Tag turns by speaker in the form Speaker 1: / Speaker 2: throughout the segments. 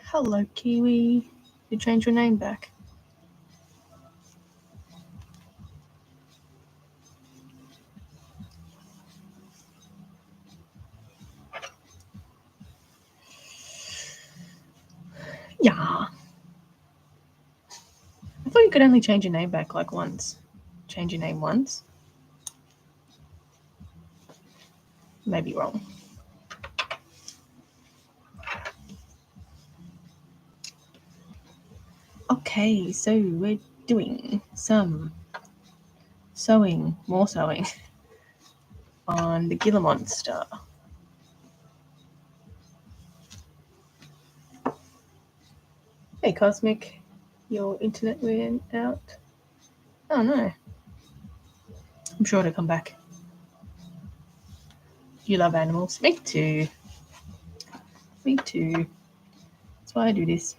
Speaker 1: Hello, Kiwi. You changed your name back. Yeah. I thought you could only change your name back like once. Change your name once. Maybe wrong. Okay, so we're doing some sewing, more sewing on the Gila monster. Hey, Cosmic, your internet went out. Oh no. I'm sure it'll come back. You love animals. Me too. Me too. That's why I do this.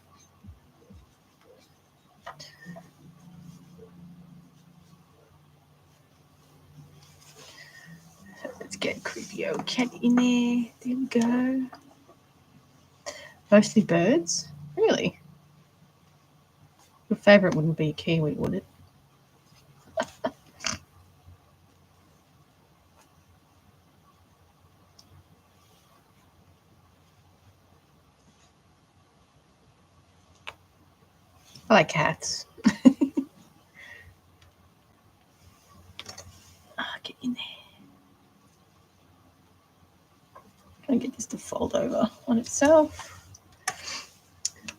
Speaker 1: Let's get creepy old cat in there. There we go. Mostly birds? Really? Your favourite wouldn't be a kiwi, would it? I like cats. Get in there. Can I get this to fold over on itself?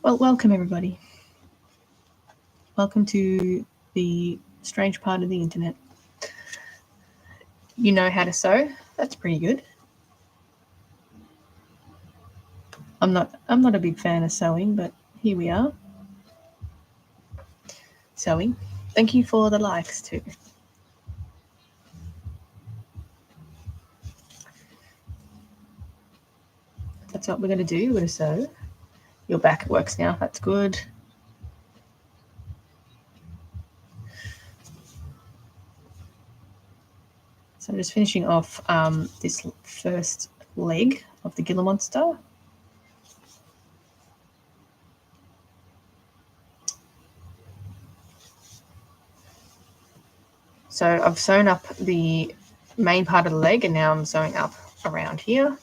Speaker 1: Well, welcome everybody. Welcome to the strange part of the internet. You know how to sew? That's pretty good. I'm not a big fan of sewing, but here we are. Sewing. Thank you for the likes too. That's what we're going to do. We're going to sew. Your back works now. That's good. So I'm just finishing off this first leg of the Gila monster. So I've sewn up the main part of the leg and now I'm sewing up around here.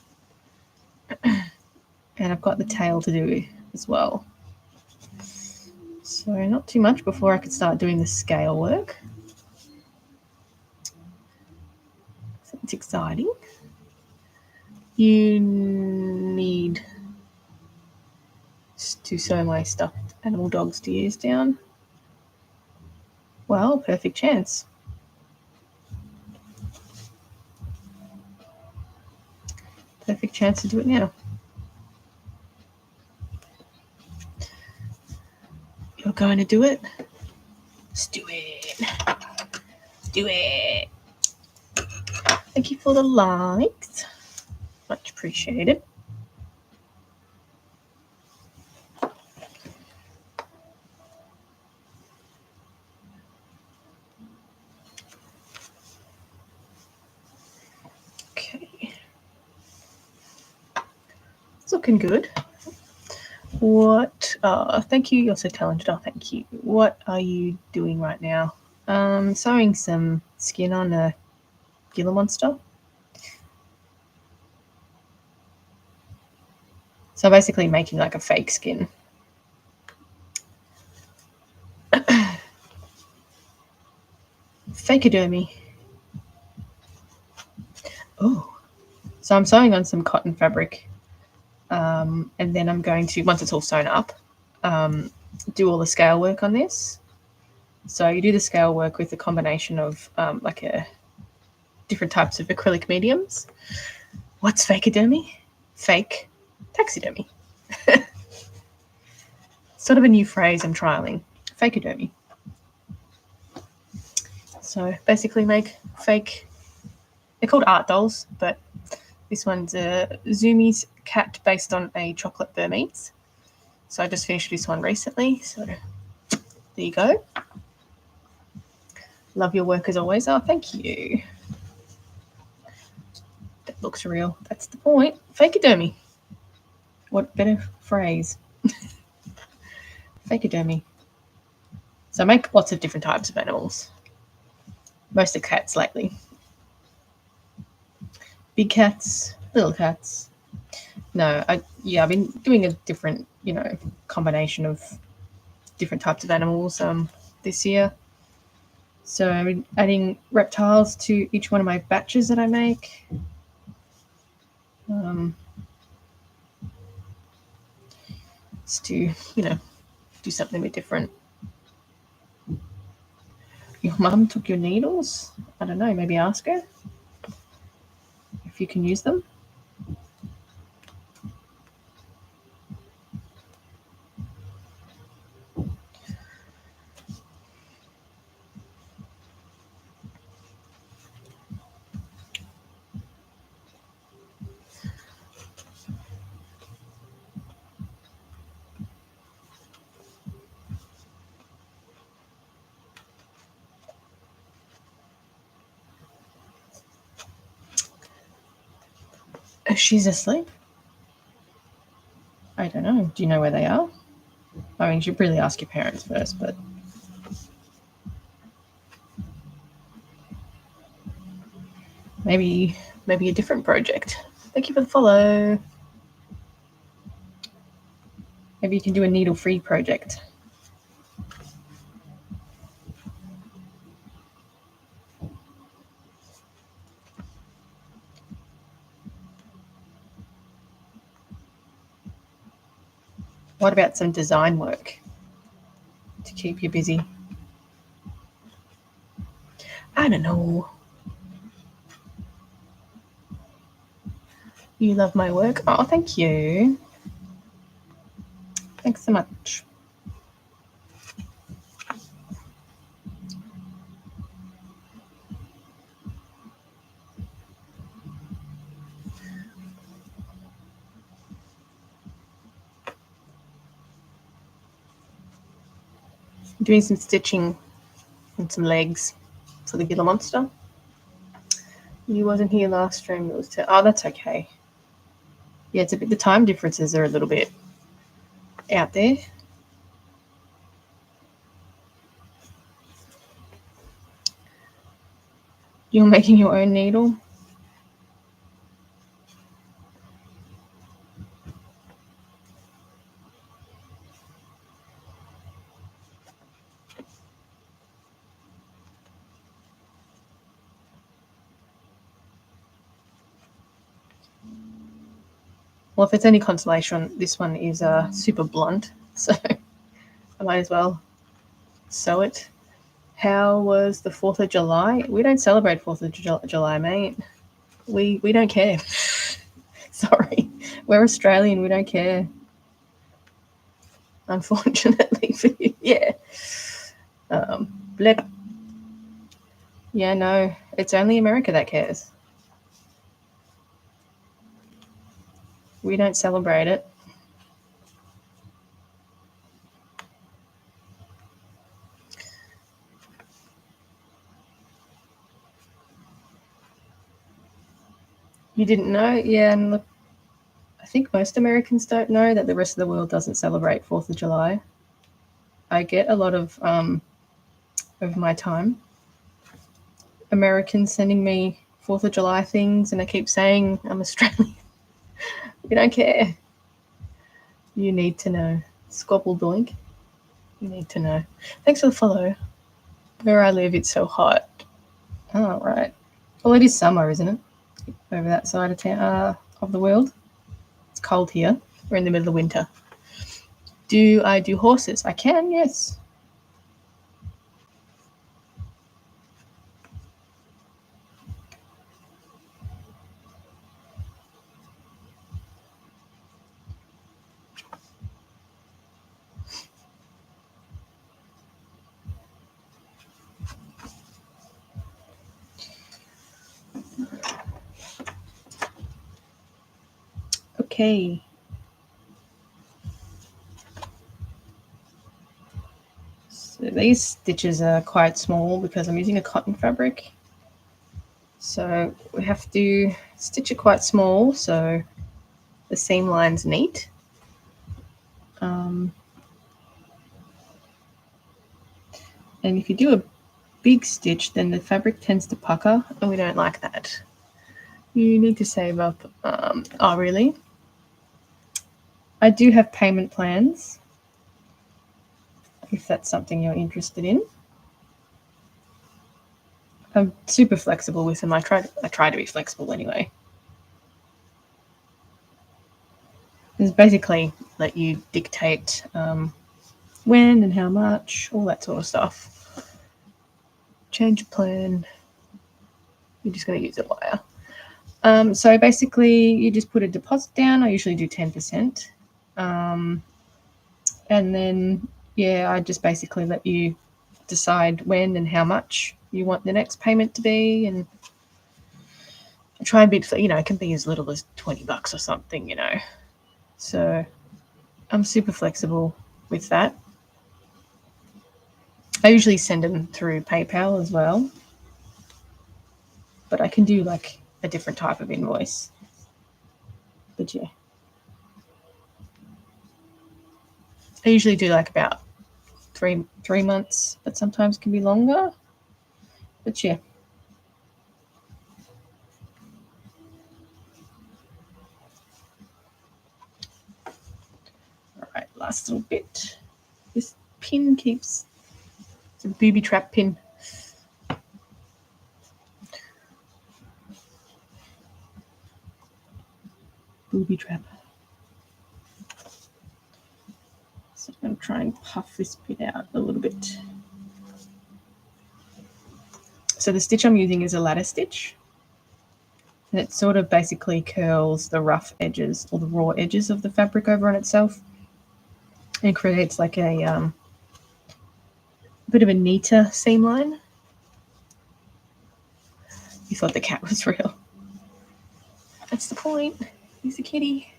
Speaker 1: And I've got the tail to do as well. So not too much before I could start doing the scale work. So it's exciting. You need to sew my stuffed animal dog's ears down. Well, perfect chance. Perfect chance to do it now. You're going to do it? Let's do it. Let's do it. Thank you for the likes. Much appreciated. Okay. It's looking good. What? Thank you. You're so talented. Oh, thank you. What are you doing right now? Sewing some skin on a Gila monster. So basically making like a fake skin. Fakeodermy. Oh. So I'm sewing on some cotton fabric. And then I'm going to, once it's all sewn up, do all the scale work on this. So you do the scale work with a combination of like different types of acrylic mediums. What's fakeodermy? Fake taxidermy. Sort of a new phrase I'm trialing. Fakeodermy. So basically make fake They're called art dolls, but this one's a Zoomies cat based on a chocolate Burmese. So I just finished this one recently. So there you go. Love your work as always. Oh, thank you. That looks real. That's the point. Fakeodermy. What better phrase? Fakeodermy. So I make lots of different types of animals. Mostly cats lately. Big cats, little cats. No, I've been doing a different, combination of different types of animals this year. So I'm adding reptiles to each one of my batches that I make. Just to, do something a bit different. Your mum took your needles? I don't know, maybe ask her if you can use them. She's asleep. I don't know. Do you know where they are? I mean, you should really ask your parents first, but maybe a different project. Thank you for the follow. Maybe you can do a needle-free project. What about some design work to keep you busy? I don't know. You love my work? Oh, thank you. Thanks so much. I'm doing some stitching on some legs for the Gila monster. You wasn't here last stream. It was oh, that's okay. Yeah, it's a bit. The time differences are a little bit out there. You're making your own needle? Well, if it's any consolation, this one is super blunt, so I might as well sew it. How was the 4th of July? We don't celebrate 4th of July, mate. We don't care. Sorry. We're Australian. We don't care. Unfortunately for you. Yeah. Blip. Yeah, no. It's only America that cares. We don't celebrate it. You didn't know? Yeah, and look, I think most Americans don't know that the rest of the world doesn't celebrate 4th of July. I get a lot of my time Americans sending me 4th of July things, and I keep saying I'm Australian. We don't care. You need to know. Squabble doink. You need to know. Thanks for the follow. Where I live, it's so hot. Oh, right. Well, it is summer, isn't it? Over that side of town, of the world. It's cold here. We're in the middle of winter. Do I do horses? I can, yes. Okay. So these stitches are quite small because I'm using a cotton fabric. So we have to stitch it quite small so the seam line's neat. And if you do a big stitch, then the fabric tends to pucker, and we don't like that. You need to save up. Oh, really? I do have payment plans, if that's something you're interested in. I'm super flexible with them. I try to be flexible anyway. It's basically let you dictate when and how much, all that sort of stuff. Change your plan. You're just going to use a wire. So basically, you just put a deposit down. I usually do 10%. And then, yeah, I just basically let you decide when and how much you want the next payment to be. And try and be, it can be as little as $20 or something, So I'm super flexible with that. I usually send them through PayPal as well, but I can do like a different type of invoice. But yeah, I usually do like about three months, but sometimes can be longer. But yeah. All right, last little bit. This pin keeps, it's a booby trap pin. Booby trap. So I'm going to try and puff this bit out a little bit. So the stitch I'm using is a ladder stitch. And it sort of basically curls the rough edges or the raw edges of the fabric over on itself and creates like a bit of a neater seam line. You thought the cat was real. That's the point. He's a kitty.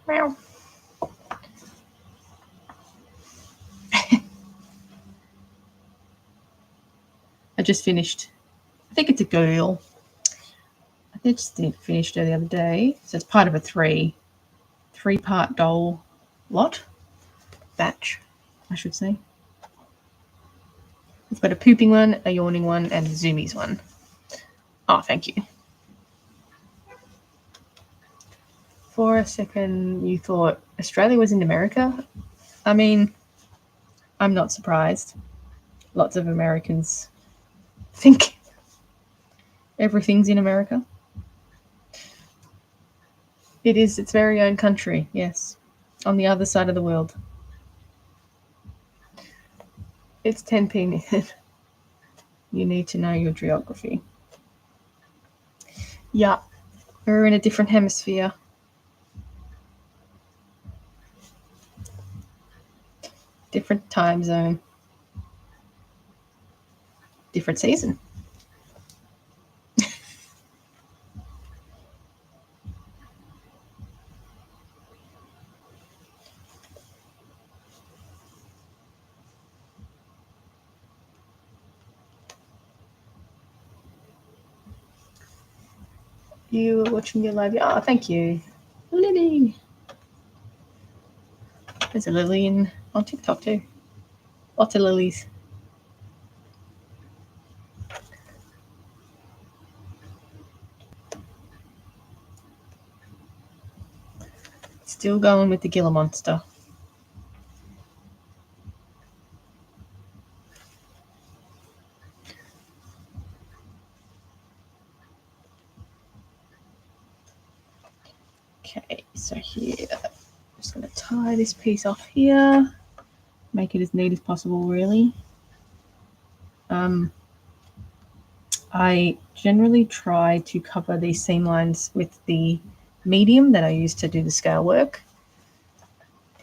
Speaker 1: Meow. I just finished. I think it's a girl. I just finished her the other day. So it's part of a three-part doll batch, I should say. It's got a pooping one, a yawning one, and a zoomies one. Oh, thank you. For a second, you thought Australia was in America? I mean, I'm not surprised. Lots of Americans think everything's in America. It is its very own country, yes, on the other side of the world. It's 10 p.m. You need to know your geography. Yeah, we're in a different hemisphere. Different time zone. Different season. You were watching your live. Oh, thank you. Lily. There's a lily on TikTok too. Lots of lilies. Still going with the Gila monster. Okay, so here, I'm just going to tie this piece off here. Make it as neat as possible, really. I generally try to cover these seam lines with the medium that I use to do the scale work.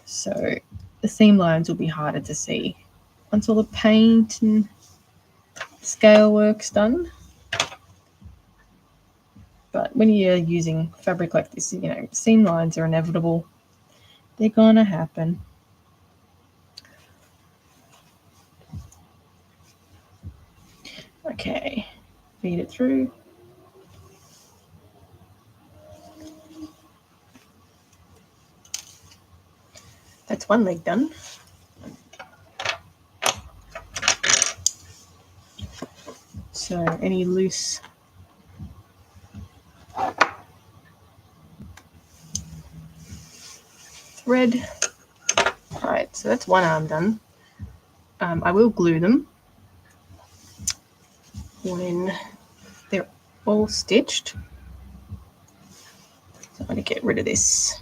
Speaker 1: So the seam lines will be harder to see once all the paint and scale work's done. But when you're using fabric like this, seam lines are inevitable. They're gonna happen. Okay, feed it through. That's one leg done. So any loose thread. All right, so that's one arm done. I will glue them when they're all stitched. So I'm going to get rid of this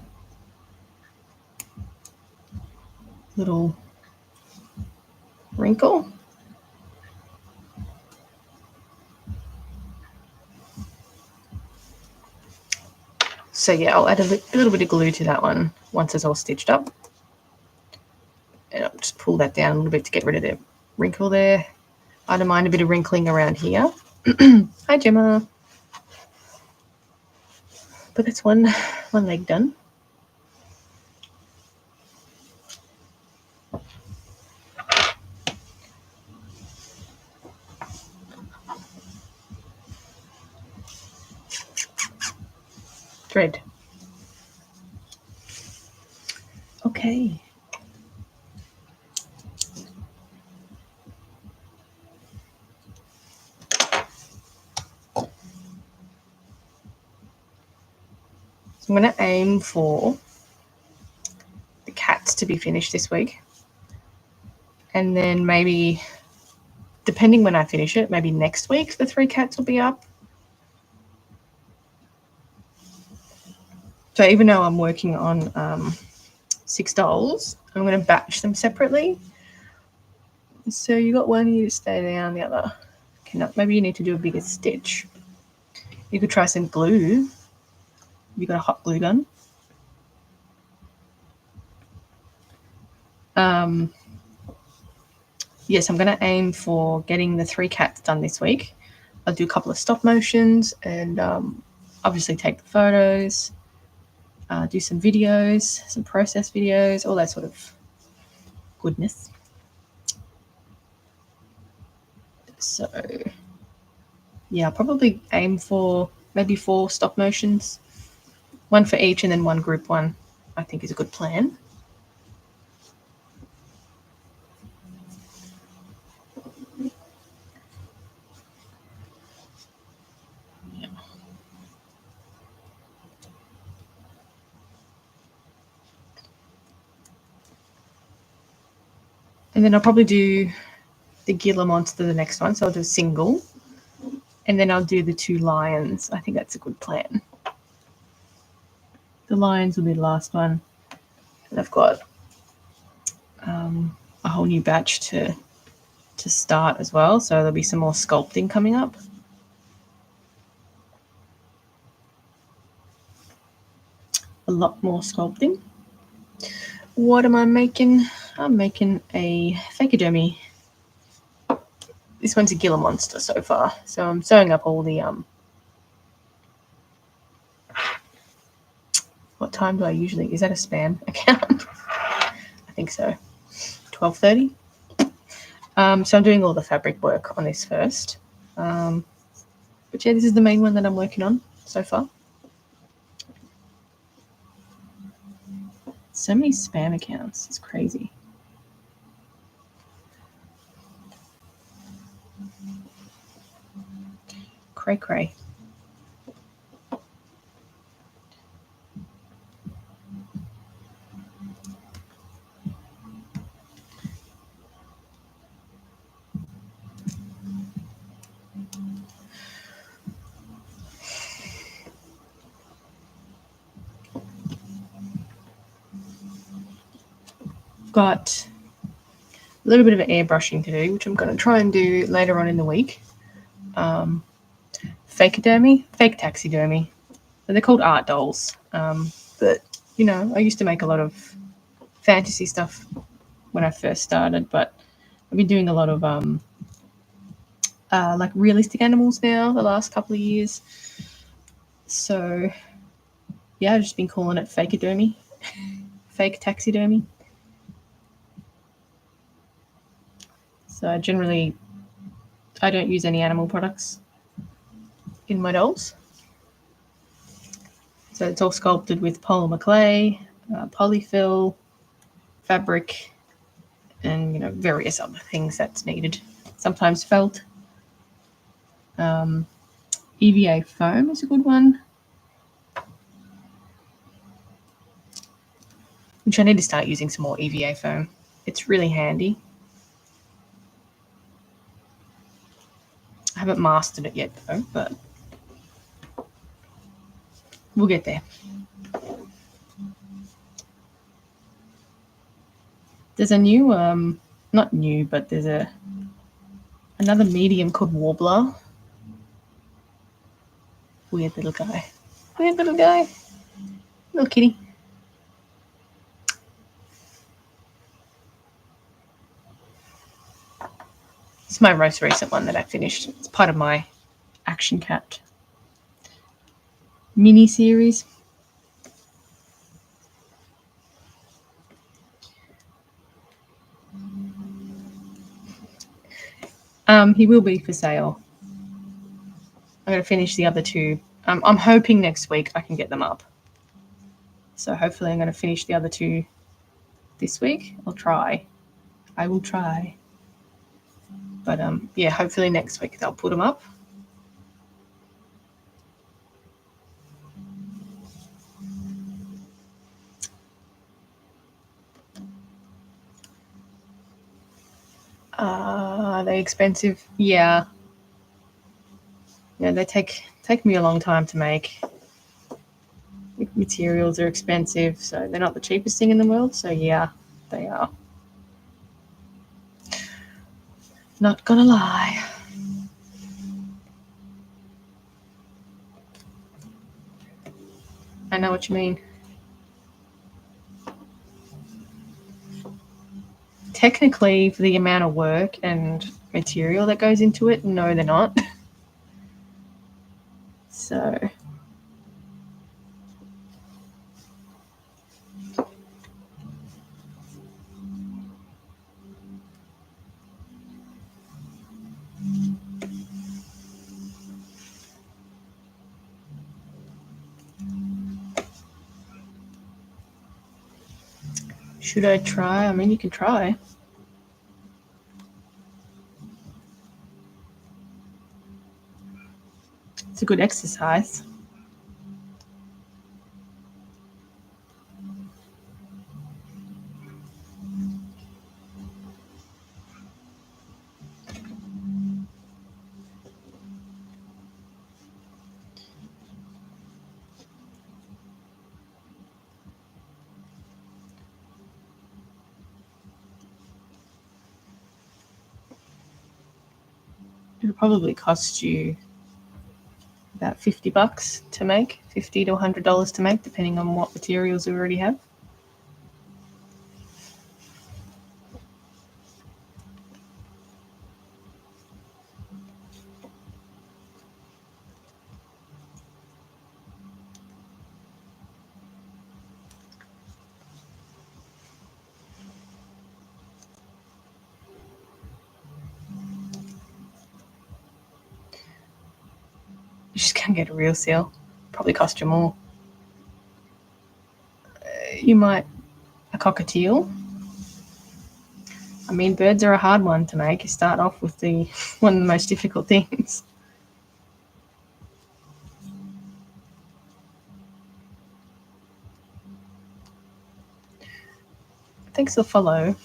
Speaker 1: little wrinkle. So yeah, I'll add a little bit of glue to that one once it's all stitched up. And I'll just pull that down a little bit to get rid of the wrinkle there. I don't mind a bit of wrinkling around here. Hi, Gemma. But that's one leg done. Thread. Okay. So I'm going to aim for the cats to be finished this week. And then maybe, depending when I finish it, maybe next week the 3 cats will be up. So even though I'm working on 6 dolls, I'm going to batch them separately. So you got one, you stay down, the other. Okay, now maybe you need to do a bigger stitch. You could try some glue. You got a hot glue gun. Yes, I'm going to aim for getting the 3 cats done this week. I'll do a couple of stop motions and obviously take the photos, do some videos, some process videos, all that sort of goodness. So yeah, I'll probably aim for maybe 4 stop motions, 1 for each and then 1 group one, I think is a good plan. And then I'll probably do the Gila monster the next one. So I'll do a single. And then I'll do the 2 lions. I think that's a good plan. The lions will be the last one. And I've got a whole new batch to start as well. So there'll be some more sculpting coming up. A lot more sculpting. What am I making? I'm making a fakidermy. This one's a Gila monster so far. So I'm sewing up all the what time do I usually, is that a spam account? I think so. 12:30. So I'm doing all the fabric work on this first. But yeah, this is the main one that I'm working on so far. So many spam accounts. It's crazy. Cray cray. Got a little bit of airbrushing to do, which I'm going to try and do later on in the week. Fakidermy, fake taxidermy. They're called art dolls. But, I used to make a lot of fantasy stuff when I first started, but I've been doing a lot of like realistic animals now the last couple of years. So, yeah, I've just been calling it fakeodermy, fake taxidermy. So I don't use any animal products in my dolls. So it's all sculpted with polymer clay, polyfill, fabric, and various other things that's needed. Sometimes felt. EVA foam is a good one, which I need to start using some more EVA foam. It's really handy. I haven't mastered it yet though, but we'll get there. There's a new, not new, but there's another medium called Warbler. Weird little guy. Weird little guy. Little kitty. It's my most recent one that I finished. It's part of my Action Cat mini series. He will be for sale. I'm going to finish the other two. I'm hoping next week I can get them up. So hopefully I'm going to finish the other two this week. I'll try. I will try. But yeah, hopefully next week they'll put them up. Are they expensive? Yeah. Yeah, they take me a long time to make. Materials are expensive, so they're not the cheapest thing in the world. So yeah, they are. Not gonna lie. I know what you mean. Technically, for the amount of work and material that goes into it, no, they're not. So should I try? I mean, you can try. It's a good exercise. It'll probably cost you about $50 to make, $50 to $100 to make, depending on what materials you already have. You just can't get a real seal. Probably cost you more. You might a cockatiel. I mean, birds are a hard one to make. You start off with the one of the most difficult things. Thanks for the follow.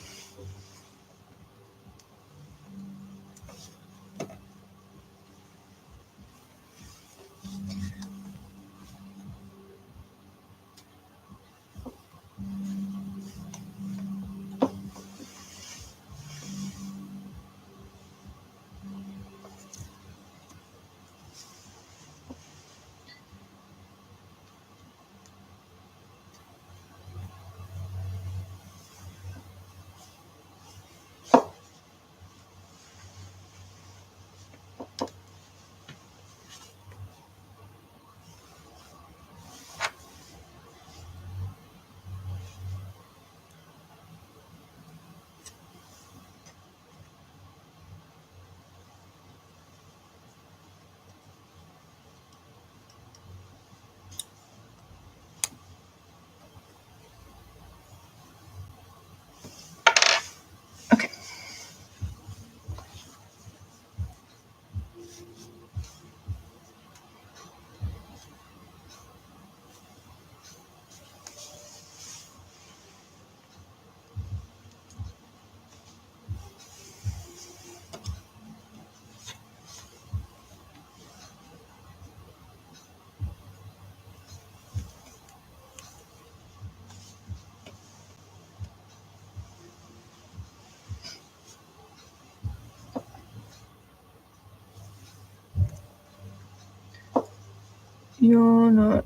Speaker 1: You're not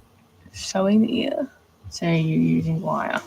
Speaker 1: sewing the ear, so you're using wire.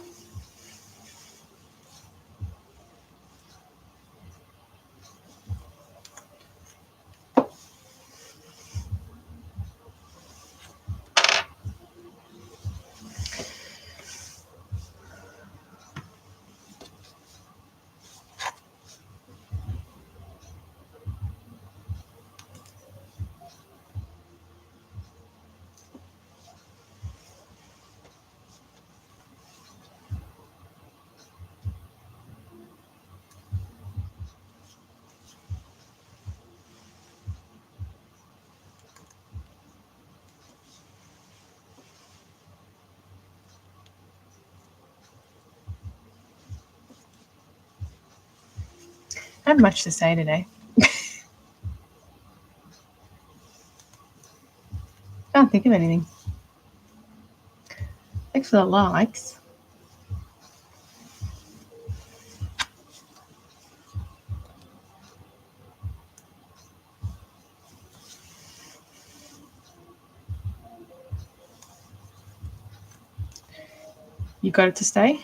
Speaker 1: I have much to say today. Can't think of anything. Thanks for the likes. You got it to stay?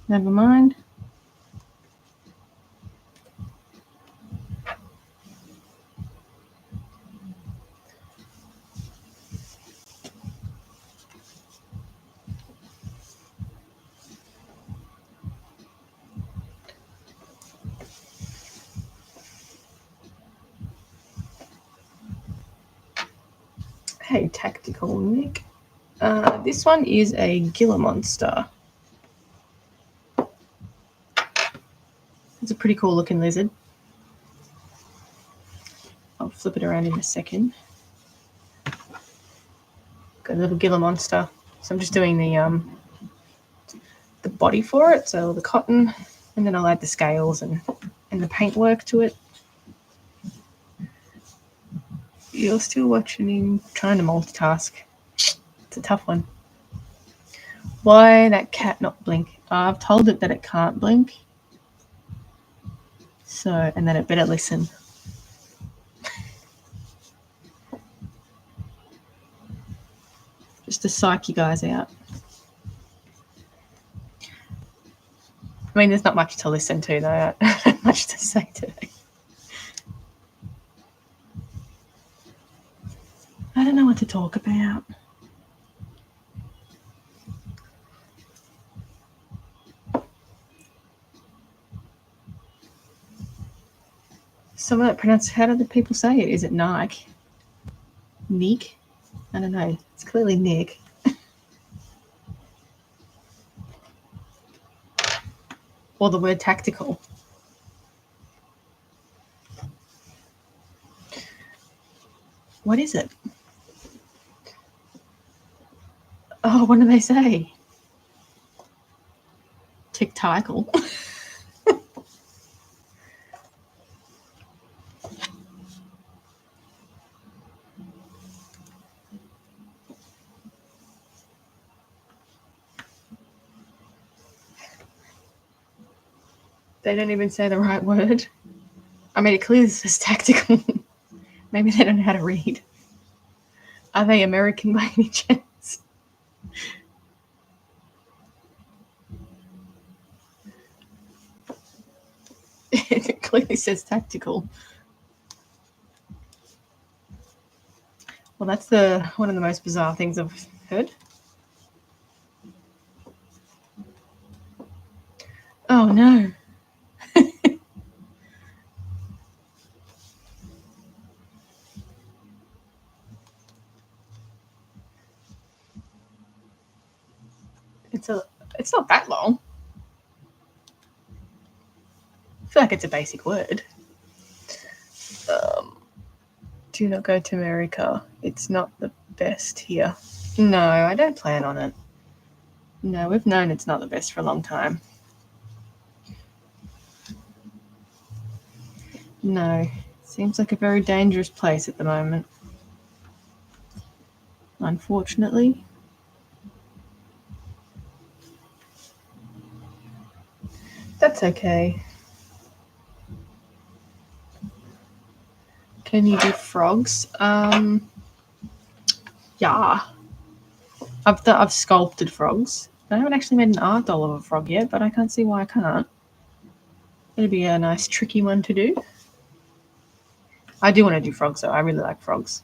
Speaker 1: Never mind. Hey, Tactical Nick. This one is a Gila monster. It's a pretty cool looking lizard. I'll flip it around in a second. Got a little Gila monster. So I'm just doing the body for it, so the cotton, and then I'll add the scales and the paintwork to it. You're still watching, trying to multitask. It's a tough one. Why that cat not blink? I've told it that it can't blink. So, and then it better listen. Just to psych you guys out. I mean, there's not much to listen to, though. I don't have much to say today. I don't know what to talk about. Some of that pronounced, how do the people say it? Is it Nike? Nick? I don't know. It's clearly Nick. Or the word tactical. What is it? Oh, what do they say? Tic-tackle. They don't even say the right word. I mean, it clearly says tactical. Maybe they don't know how to read. Are they American by any chance? It clearly says tactical. Well, that's one of the most bizarre things I've heard. Oh, no. It's not that long. I feel like it's a basic word. Do not go to America. It's not the best here. No, I don't plan on it. No, we've known it's not the best for a long time. No, seems like a very dangerous place at the moment. Unfortunately. That's okay. Can you do frogs? Yeah. I've sculpted frogs. I haven't actually made an art doll of a frog yet, but I can't see why I can't. It'd be a nice tricky one to do. I do want to do frogs though. I really like frogs.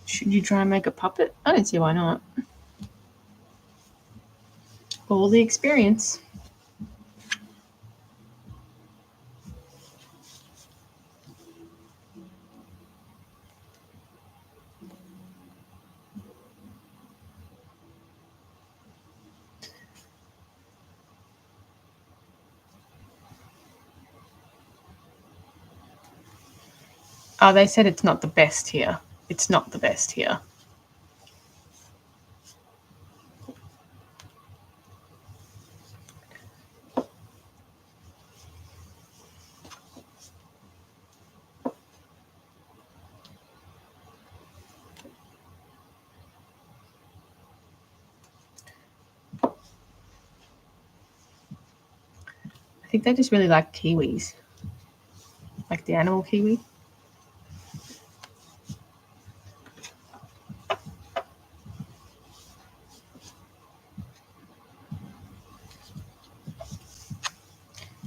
Speaker 1: Should you try and make a puppet? I don't see why not. All the experience. Oh, they said it's not the best here. It's not the best here. I think they just really like kiwis. Like the animal kiwi.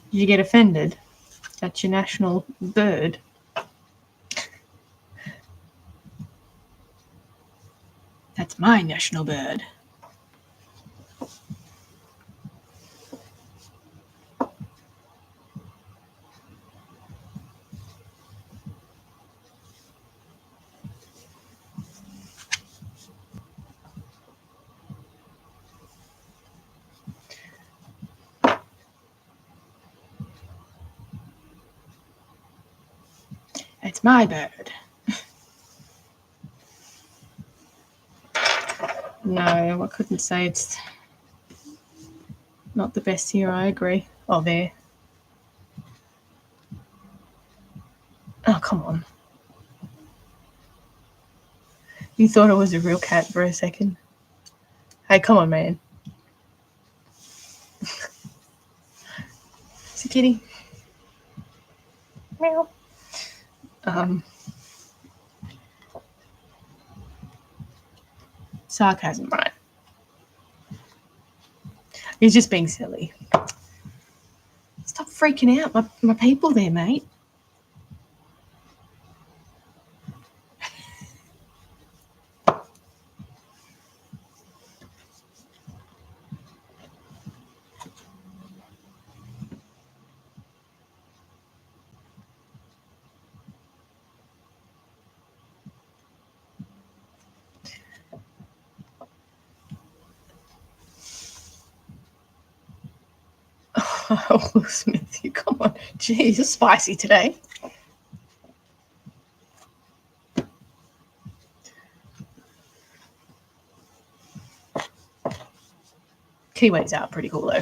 Speaker 1: Did you get offended? That's your national bird. That's my national bird. It's my bird. No, I couldn't say it's not the best here. I agree. Oh, there. Oh, come on. You thought it was a real cat for a second. Hey, come on, man. It's a kitty. Meow. Sarcasm, right? He's just being silly. Stop freaking out. My people there, mate. Oh, Will Smith, you come on. Jeez, you're spicy today. Kiwis are pretty cool, though.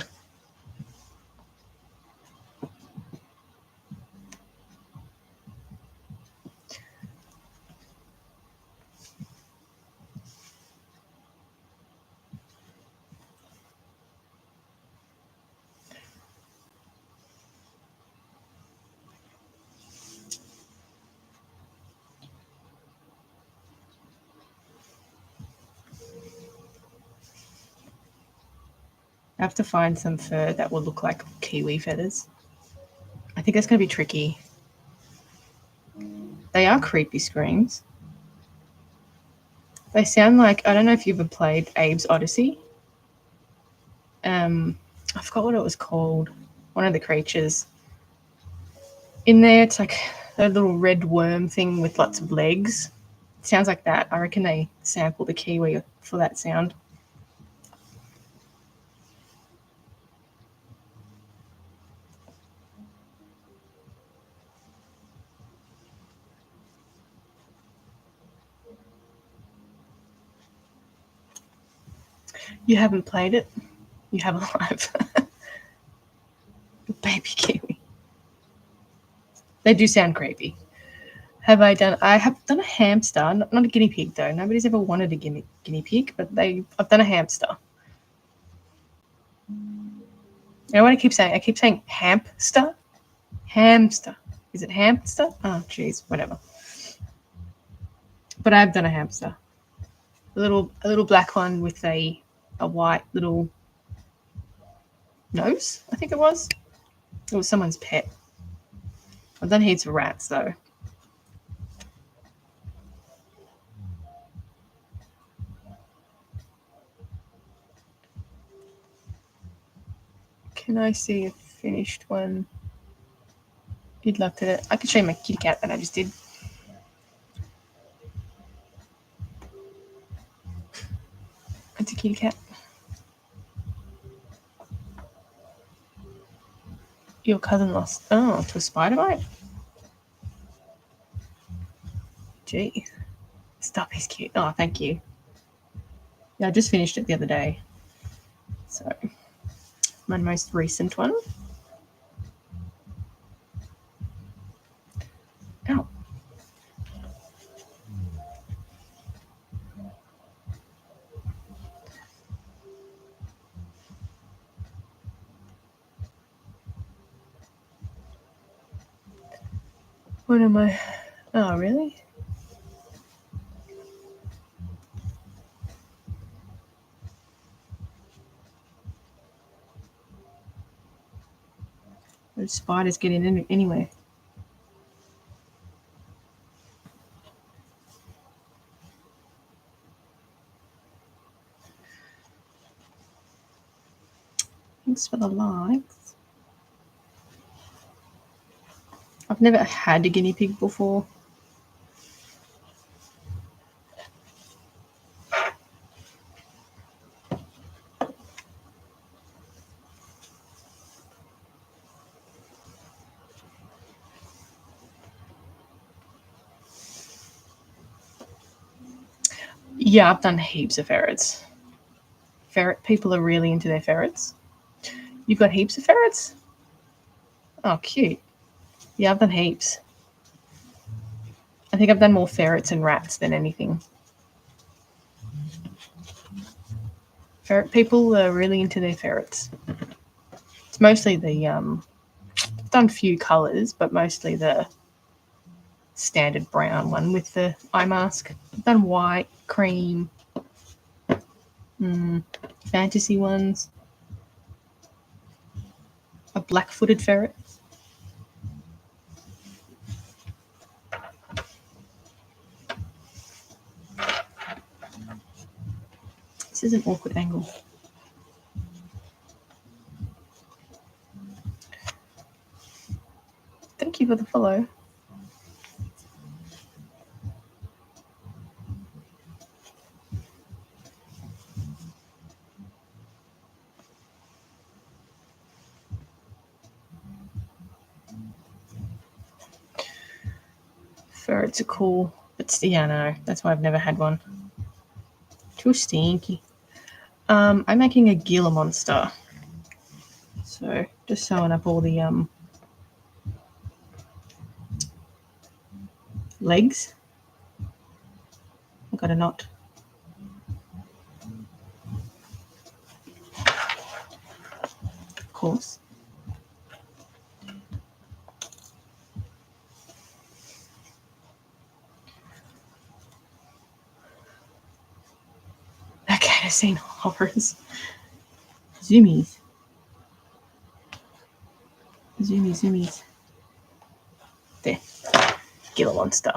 Speaker 1: I have to find some fur that will look like kiwi feathers. I think that's going to be tricky. They are creepy screams. They sound like, I don't know if you've ever played Abe's Odyssey. I forgot what it was called. One of the creatures. In there, it's like a little red worm thing with lots of legs. It sounds like that. I reckon they sample the kiwi for that sound. You haven't played it? You have a live. Baby kiwi. They do sound creepy. I have done a hamster, not a guinea pig though. Nobody's ever wanted a guinea pig, but I've done a hamster. You know what I keep saying? I keep saying hamster. Hamster. Is it hamster? Oh, jeez, whatever. But I've done a hamster. A little black one with a white little nose, I think it was. It was someone's pet. I've done heaps of rats though. Can I see a finished one? You'd love to. I could show you my kitty cat that I just did. It's a kitty cat. Your cousin lost. Oh, to a spider bite? Gee. Stop, he's cute. Oh, thank you. Yeah, I just finished it the other day. So, my most recent one. Ow. What am I? Oh, really? Those spiders get in anyway. Thanks for the likes. I've never had a guinea pig before. Yeah, I've done heaps of ferrets. Ferret people are really into their ferrets. You've got heaps of ferrets? Oh, cute. Yeah, I've done heaps. I think I've done more ferrets and rats than anything. Ferret people are really into their ferrets. It's mostly the I've done a few colours, but mostly the standard brown one with the eye mask. I've done white, cream, fantasy ones, a black-footed ferret. This is an awkward angle. Thank you for the follow. Ferrets are cool, but yeah, no, that's why I've never had one. Too stinky. I'm making a Gila monster. So just sewing up all the legs. I've got a knot. Of course. Okay, I've seen horrors. Zoomies. Zoomies. There. Gila monster.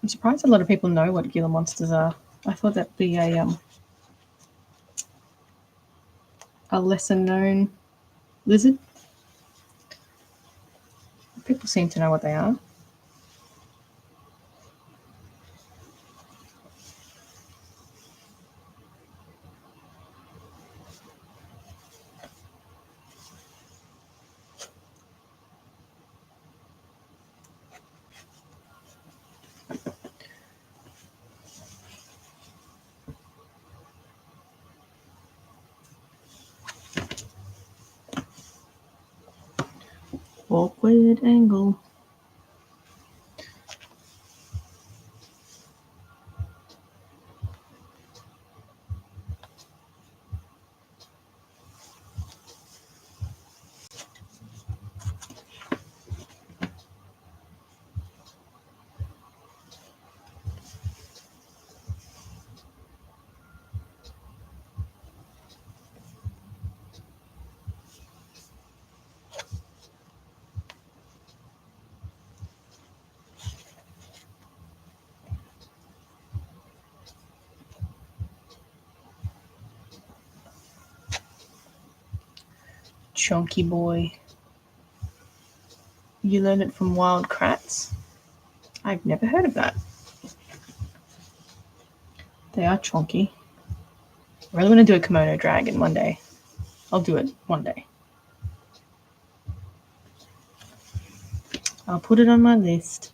Speaker 1: I'm surprised a lot of people know what Gila monsters are. I thought that'd be a lesser known lizard. People seem to know what they are. Awkward angle. Chonky boy. You learn it from wild krats? I've never heard of that. They are chonky. I really want to do a kimono dragon one day. I'll do it one day. I'll put it on my list.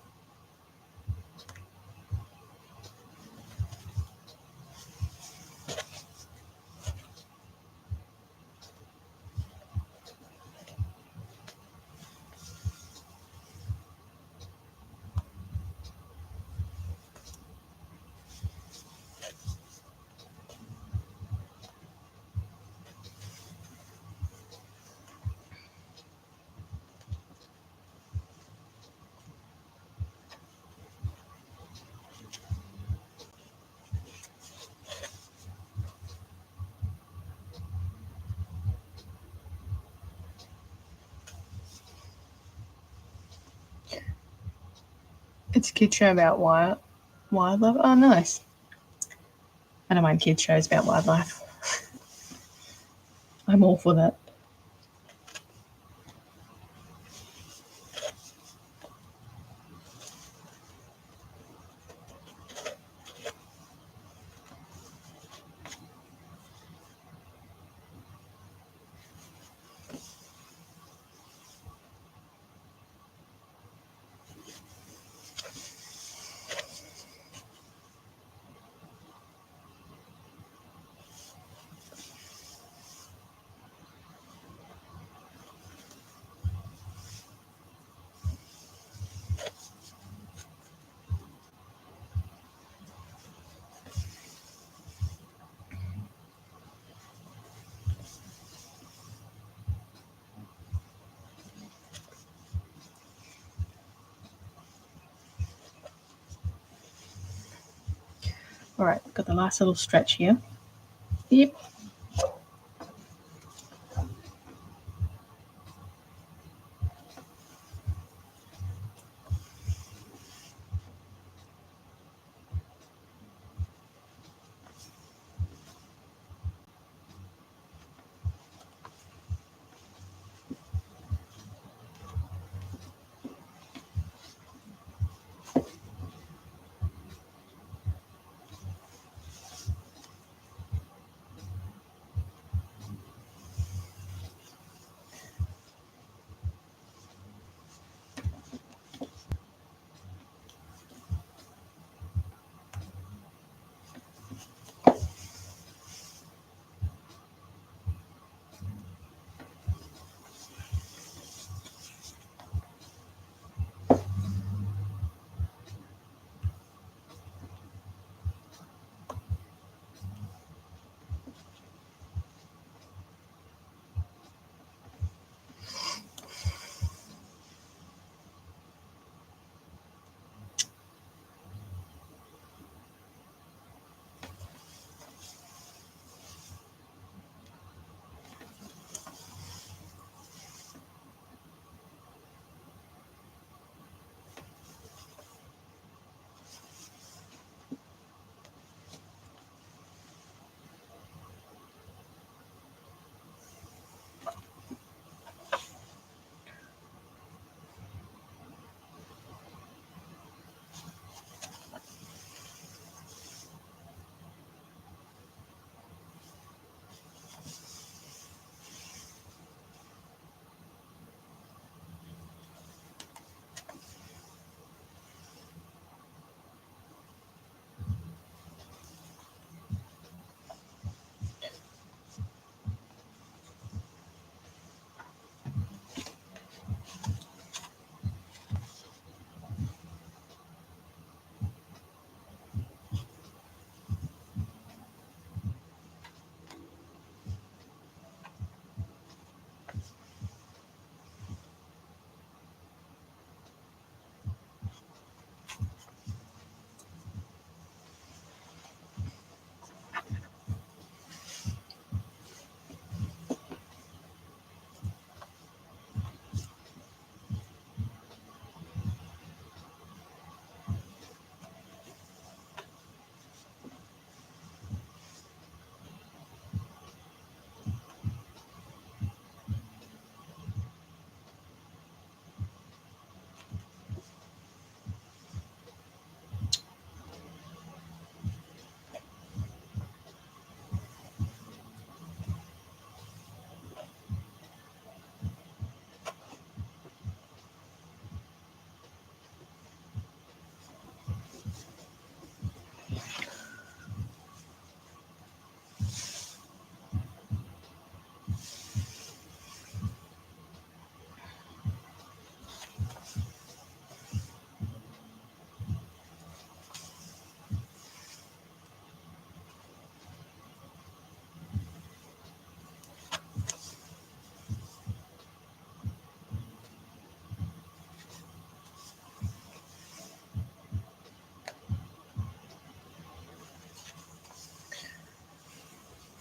Speaker 1: It's a kid show about wildlife. Oh, nice. I don't mind kid shows about wildlife. I'm all for that. All right, got the last little stretch here. Yep.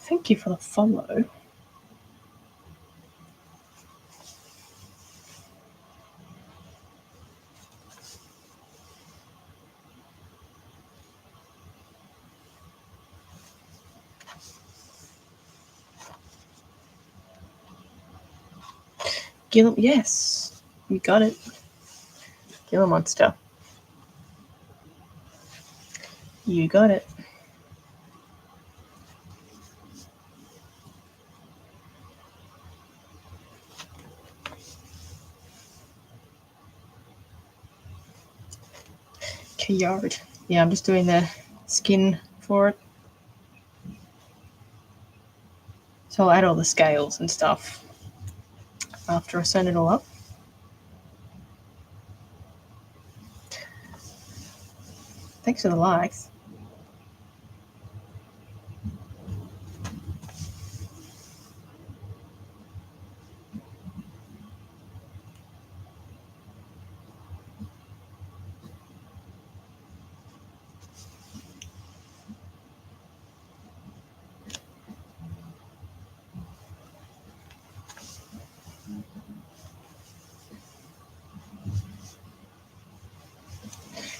Speaker 1: Thank you for the follow. Gila, yes, you got it. Gila monster. You got it. Yard. Yeah, I'm just doing the skin for it. So I'll add all the scales and stuff after I sewn it all up. Thanks for the likes.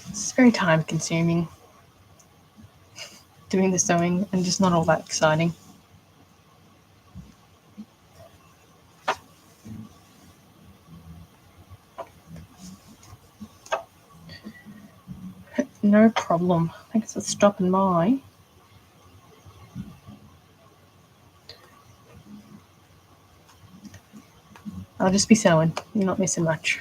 Speaker 1: It's very time consuming doing the sewing and just not all that exciting. No problem. Thanks for stopping by. I'll just be sewing. You're not missing much.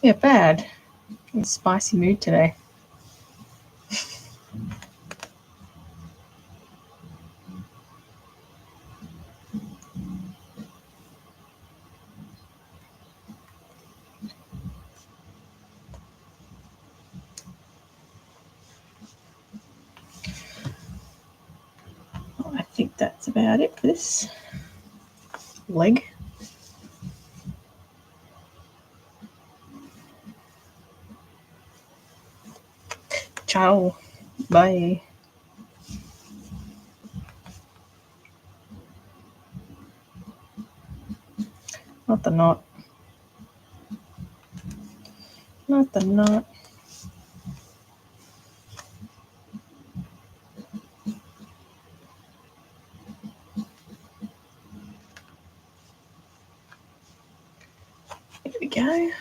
Speaker 1: Yeah, bad. In a spicy mood today. Well, I think that's about it for this leg. Ciao. Bye. Not the knot. Not the knot. There we go.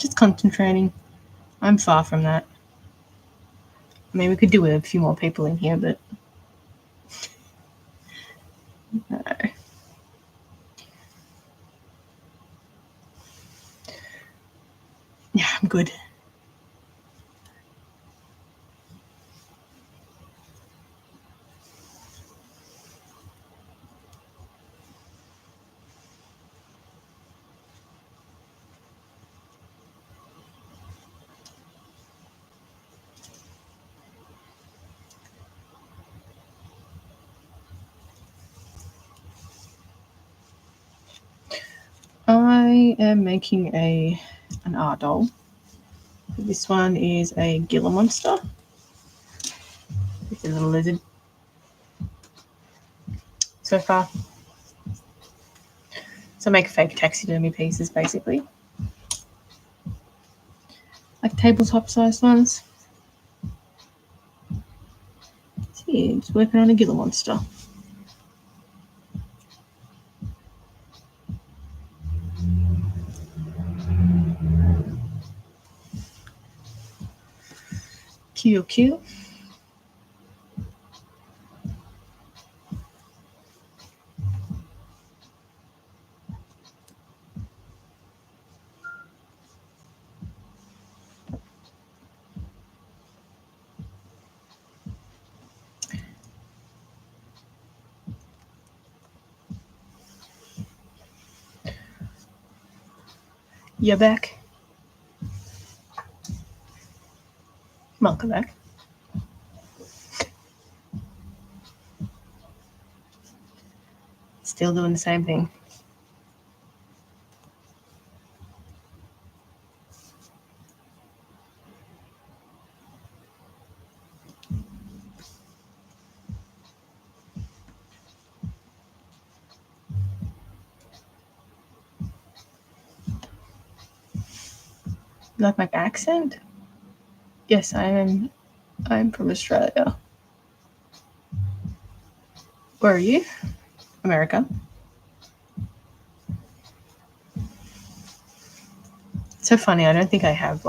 Speaker 1: Just concentrating. I'm far from that. I mean, we could do with a few more people in here, but no. Yeah, I'm good. I am making an artdoll. This one is a Gila monster. It's a little lizard. So far. So I make fake taxidermy pieces basically. Like tabletop sized ones. See, it's working on a Gila monster. Cute. You're back. Welcome back. Still doing the same thing. Like my accent? Yes, I'm from Australia. Where are you? America. So funny, I don't think I have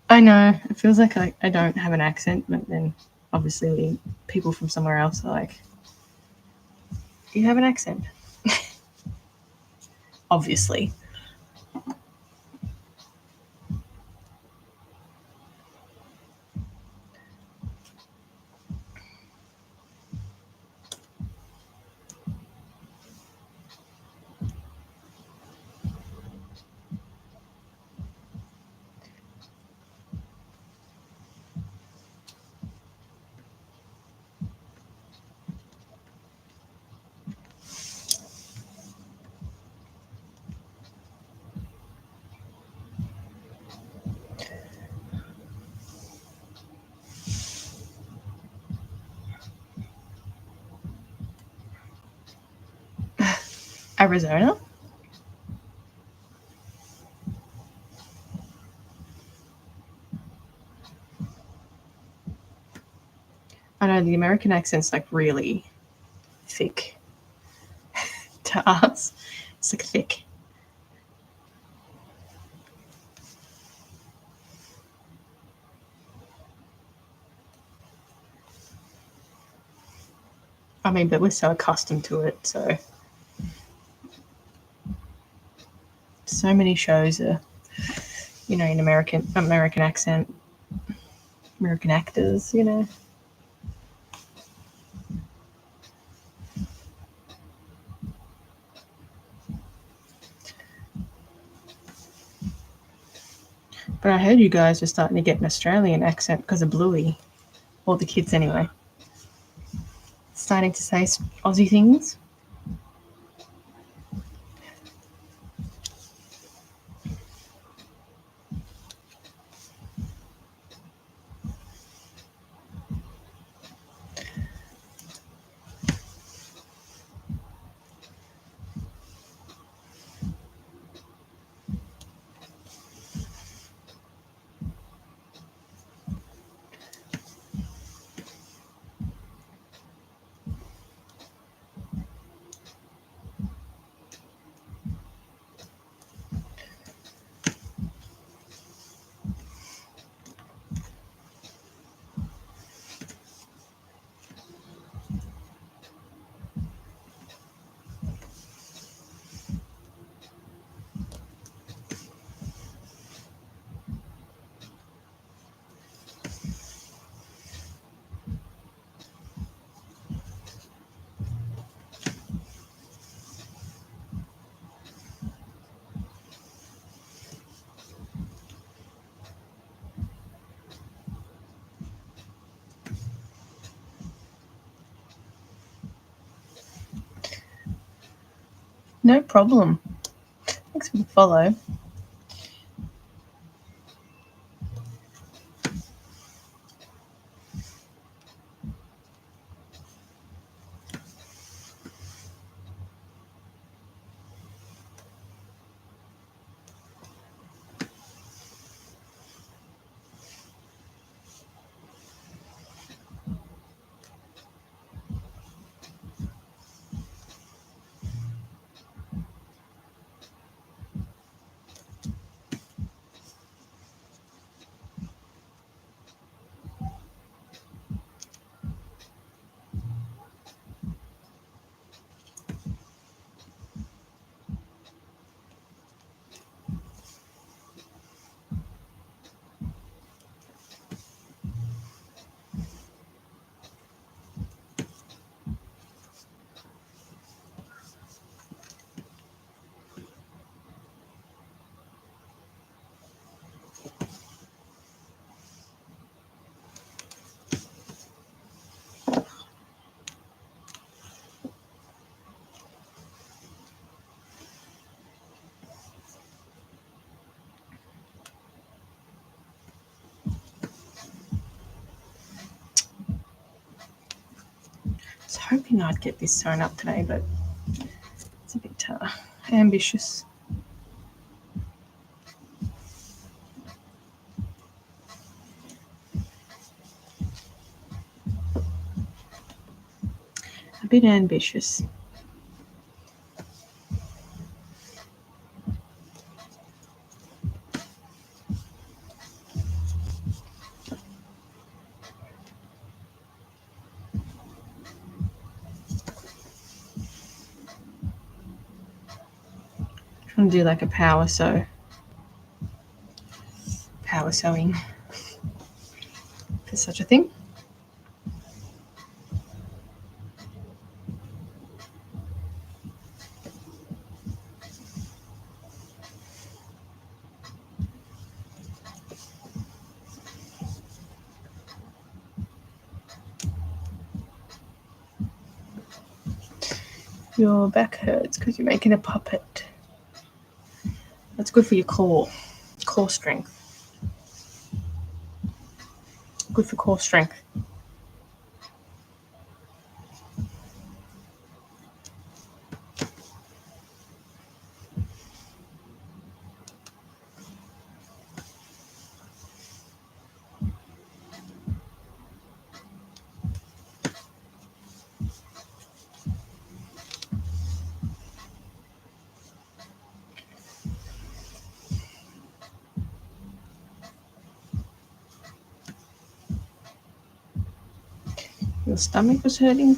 Speaker 1: I know, it feels like I don't have an accent, but then obviously people from somewhere else are like, you have an accent. Obviously. Arizona? I know the American accent's like really thick to us. It's like thick. I mean, but we're so accustomed to it, so many shows are, in American accent, American actors, But I heard you guys are starting to get an Australian accent because of Bluey. All the kids, anyway. Starting to say Aussie things. No problem. Thanks for the follow. I was hoping I'd get this sewn up today, but it's a bit ambitious. A bit ambitious. Trying to do like a power sew. Power sewing. If there's such a thing. Your back hurts because you're making a puppet. That's good for your core strength. Good for core strength. Your stomach was hurting.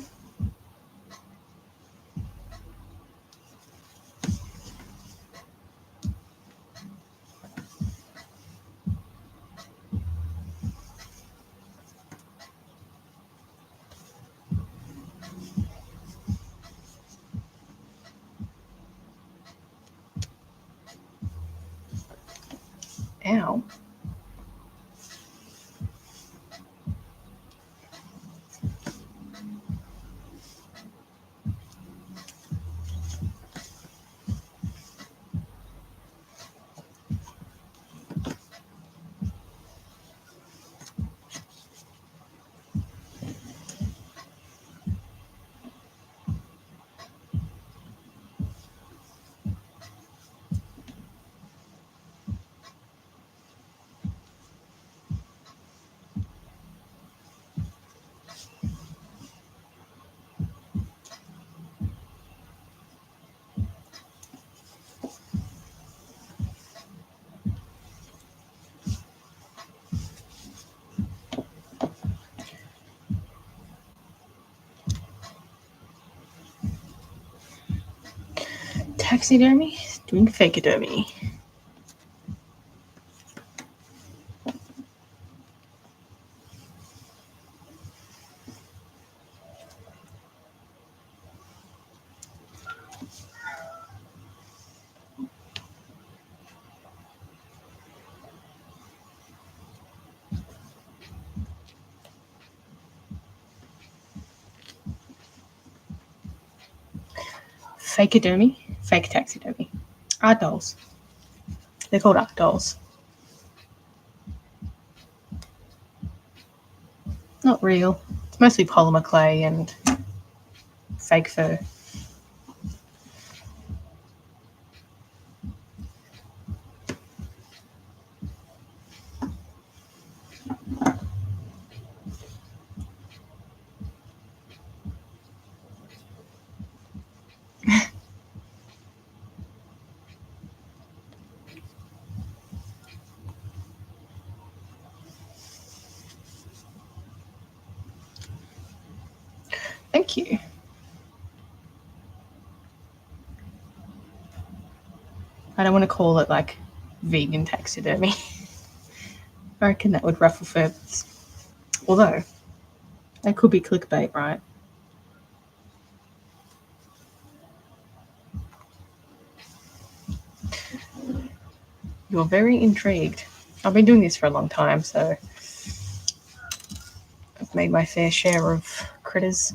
Speaker 1: Ow. Taxidermy, doing fakeodermy. Fakeodermy, fake taxidermy. Art dolls. They're called art dolls. Not real. It's mostly polymer clay and fake fur. Thank you. I don't want to call it like vegan taxidermy. I reckon that would ruffle feathers. Although, that could be clickbait, right? You're very intrigued. I've been doing this for a long time, so I've made my fair share of critters.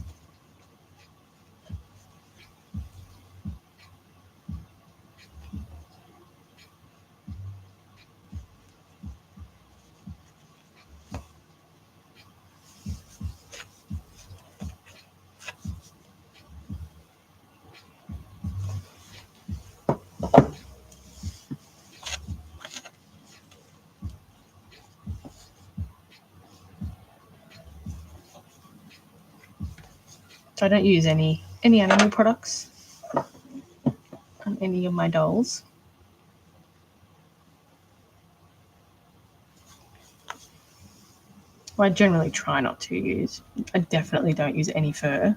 Speaker 1: So I don't use any animal products on any of my dolls. Well, I generally try not to use. I definitely don't use any fur.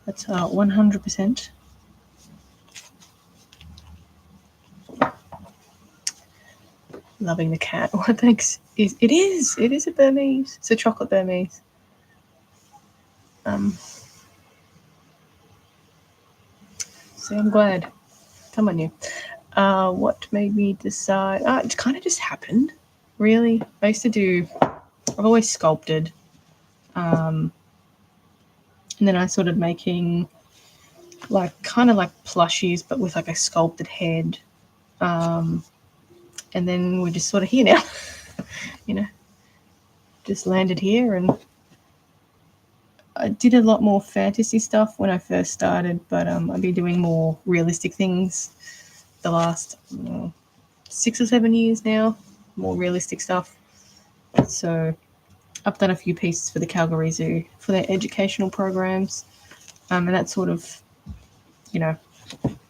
Speaker 1: That's 100%. Loving the cat. What thanks is it is a Burmese. It's a chocolate Burmese. So I'm glad. Come on, you. What made me decide? It kind of just happened. Really, I used to do. I've always sculpted, and then I started making kind of like plushies, but with like a sculpted head. And then we're just sort of here now, you know, just landed here. And I did a lot more fantasy stuff when I first started, but I've been doing more realistic things the last 6 or 7 years now, more realistic stuff. So I've done a few pieces for the Calgary Zoo for their educational programs, and that sort of, you know,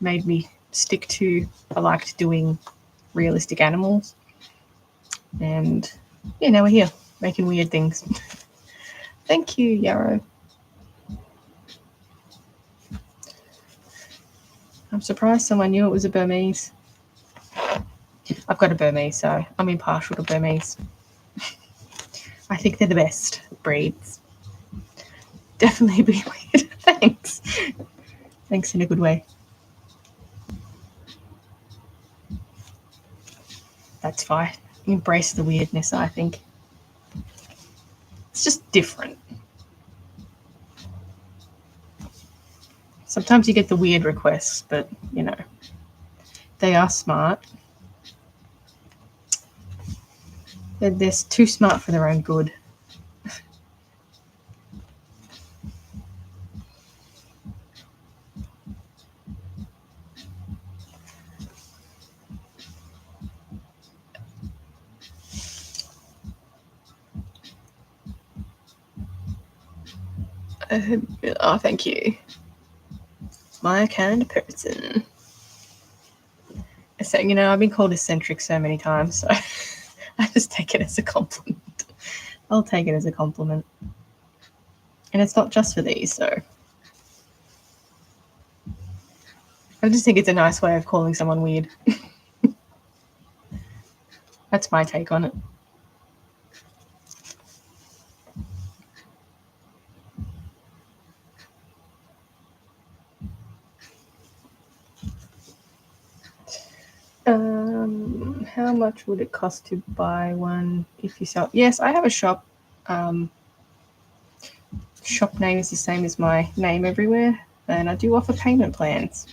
Speaker 1: made me stick to, I liked doing realistic animals. And yeah, now we're here making weird things. Thank you, Yarrow. I'm surprised someone knew it was a Burmese. I've got a Burmese, so I'm impartial to Burmese. I think they're the best breeds. Definitely be weird. Thanks. Thanks in a good way. That's fine. Embrace the weirdness, I think. It's just different. Sometimes you get the weird requests, but, you know, they are smart. They're too smart for their own good. Oh, thank you. My kind of person. So, you know, I've been called eccentric so many times, so I just take it as a compliment. I'll take it as a compliment. And it's not just for these, so. I just think it's a nice way of calling someone weird. That's my take on it. How much would it cost to buy one if you sell? Yes, I have a shop. Shop name is the same as my name everywhere, and I do offer payment plans.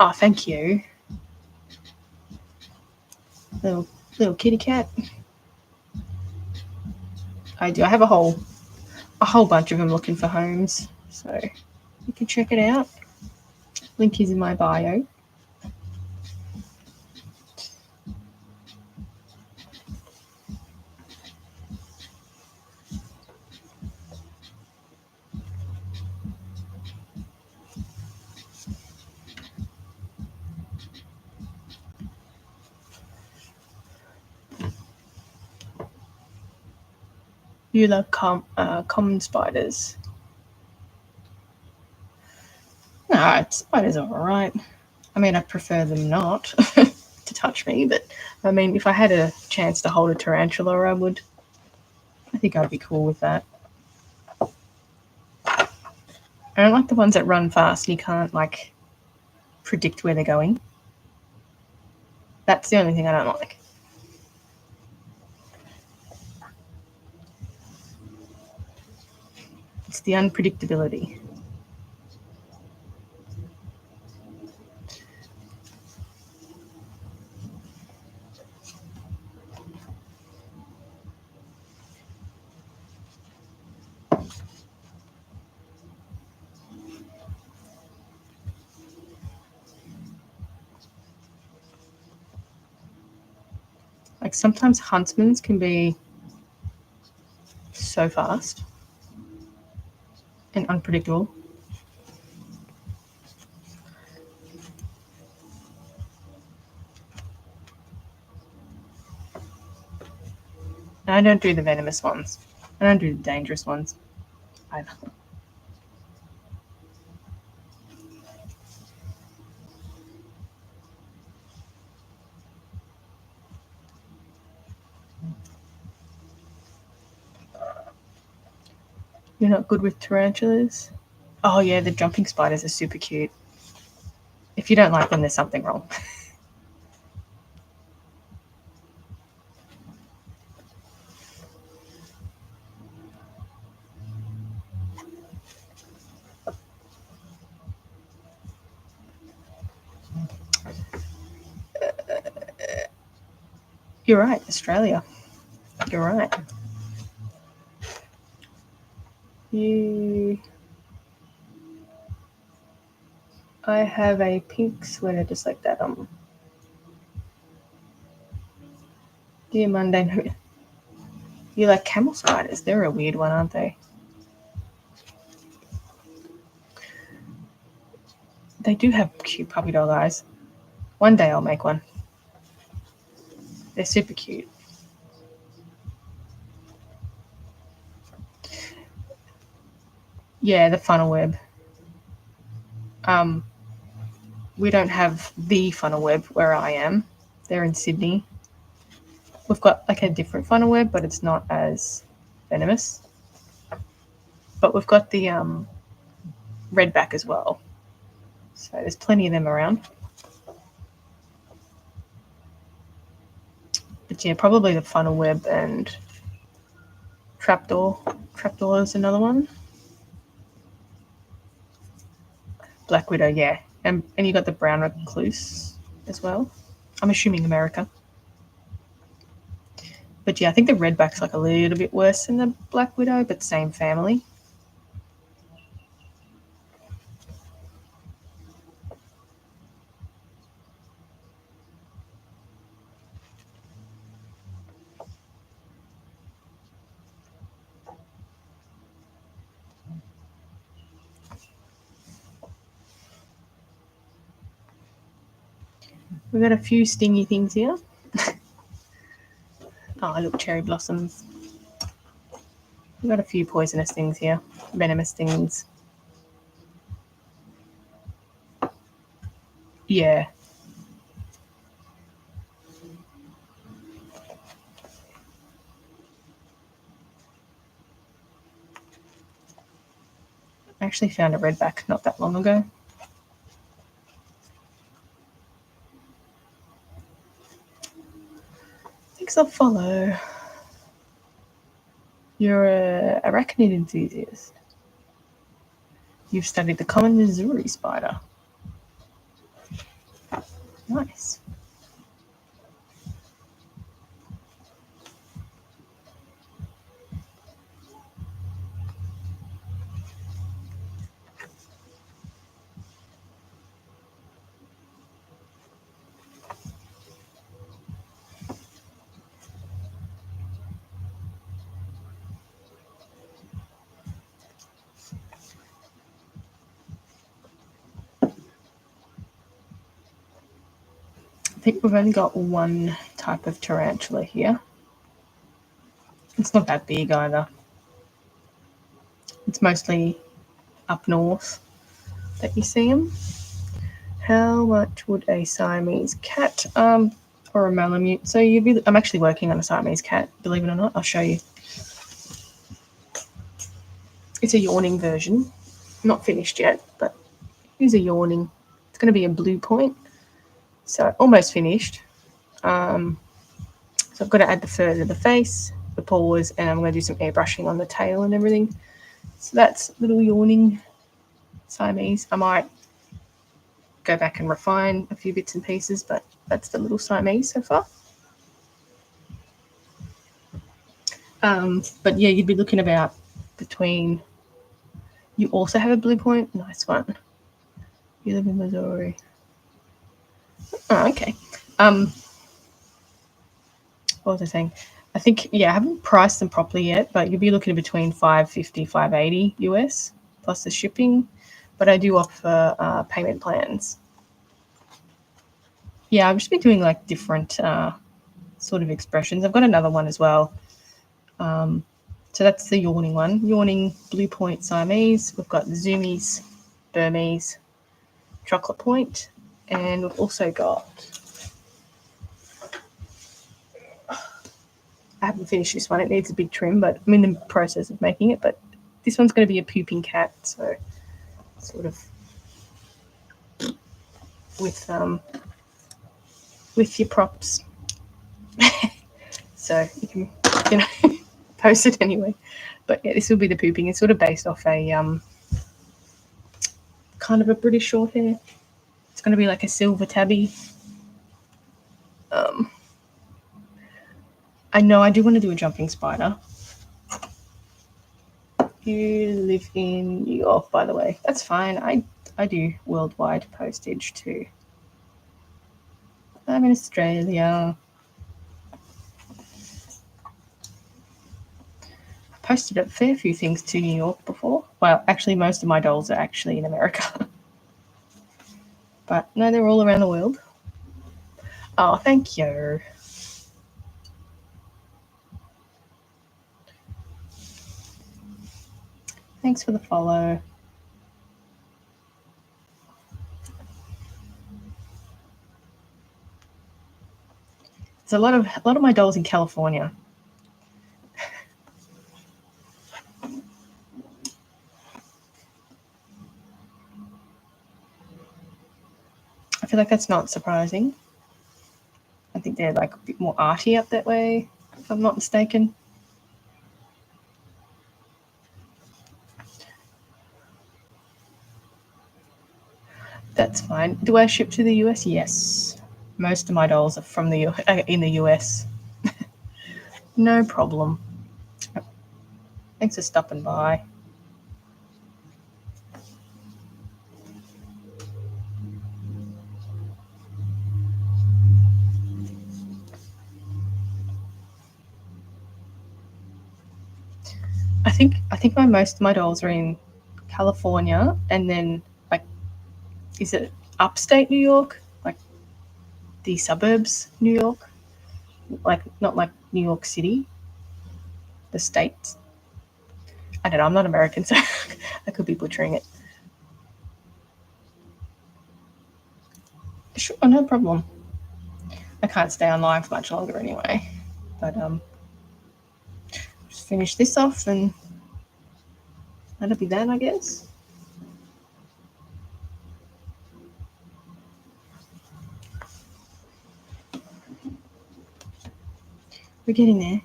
Speaker 1: Oh, thank you. Little kitty cat. I do. I have a whole bunch of them looking for homes, so you can check it out. Link is in my bio. You love common spiders. No, spiders are alright. I mean, I prefer them not to touch me, but I mean, if I had a chance to hold a tarantula, I would. I think I'd be cool with that. I don't like the ones that run fast and you can't, like, predict where they're going. That's the only thing I don't like. It's the unpredictability. Like, sometimes huntsmans can be so fast and unpredictable. And I don't do the venomous ones. I don't do the dangerous ones either. You're not good with tarantulas? Oh yeah, the jumping spiders are super cute. If you don't like them, there's something wrong. You're right, Australia. You're right. I have a pink sweater just like that on. Dear Monday. You like camel spiders? They're a weird one, aren't they? They do have cute puppy dog eyes. One day I'll make one. They're super cute. Yeah, the funnel web. We don't have the funnel web where I am. They're in Sydney. We've got like a different funnel web, but it's not as venomous. But we've got the redback as well. So there's plenty of them around. But yeah, probably the funnel web and trapdoor. Trapdoor is another one. Black widow, yeah. And you got the brown recluse as well. I'm assuming America. But yeah, I think the redback's like a little bit worse than the black widow, but same family. We've got a few stingy things here. Oh, look, cherry blossoms. We've got a few poisonous things here. Venomous things. Yeah. I actually found a redback not that long ago. Thanks, I'll follow. You're a arachnid enthusiast. You've studied the common Missouri spider. Nice. I think we've only got one type of tarantula here. It's not that big either. It's mostly up north that you see them. How much would a Siamese cat or a Malamute? So I'm actually working on a Siamese cat, believe it or not. I'll show you. It's a yawning version. Not finished yet, but here's a yawning. It's going to be a blue point. So almost finished. So I've got to add the fur to the face, the paws, and I'm going to do some airbrushing on the tail and everything. So that's little yawning Siamese. I might go back and refine a few bits and pieces, but that's the little Siamese so far. But yeah, you'd be looking about between. You also have a blue point. Nice one. You live in Missouri. Oh, okay. What was I saying? I think, I haven't priced them properly yet, but you'll be looking between $550, $580 US plus the shipping. But I do offer payment plans. Yeah, I've just been doing like different sort of expressions. I've got another one as well. So that's the yawning one. Yawning blue point Siamese. We've got zoomies, Burmese, chocolate point, and we've also got. I haven't finished this one. It needs a big trim, but I'm in the process of making it. But this one's going to be a pooping cat, so sort of with your props. So you can post it anyway. But yeah, this will be the pooping. It's sort of based off a kind of a British short hair. It's going to be like a silver tabby. I know I do want to do a jumping spider. You live in New York, by the way. That's fine. I do worldwide postage too. I'm in Australia. I've posted a fair few things to New York before. Well, actually, most of my dolls are actually in America. But no, they're all around the world. Oh, thank you. Thanks for the follow. There's a lot of my dolls in California. I feel like that's not surprising. I think they're like a bit more arty up that way, if I'm not mistaken. That's fine. Do I ship to the US? Yes. Most of my dolls are from in the US. No problem. Thanks for stopping by. I think most of my dolls are in California, and then like, is it upstate New York, like the suburbs New York, like not like New York City, the states. I don't know. I'm not American, so I could be butchering it. Sure, no problem. I can't stay online for much longer anyway. But just finish this off and that'll be that, I guess. We're getting there.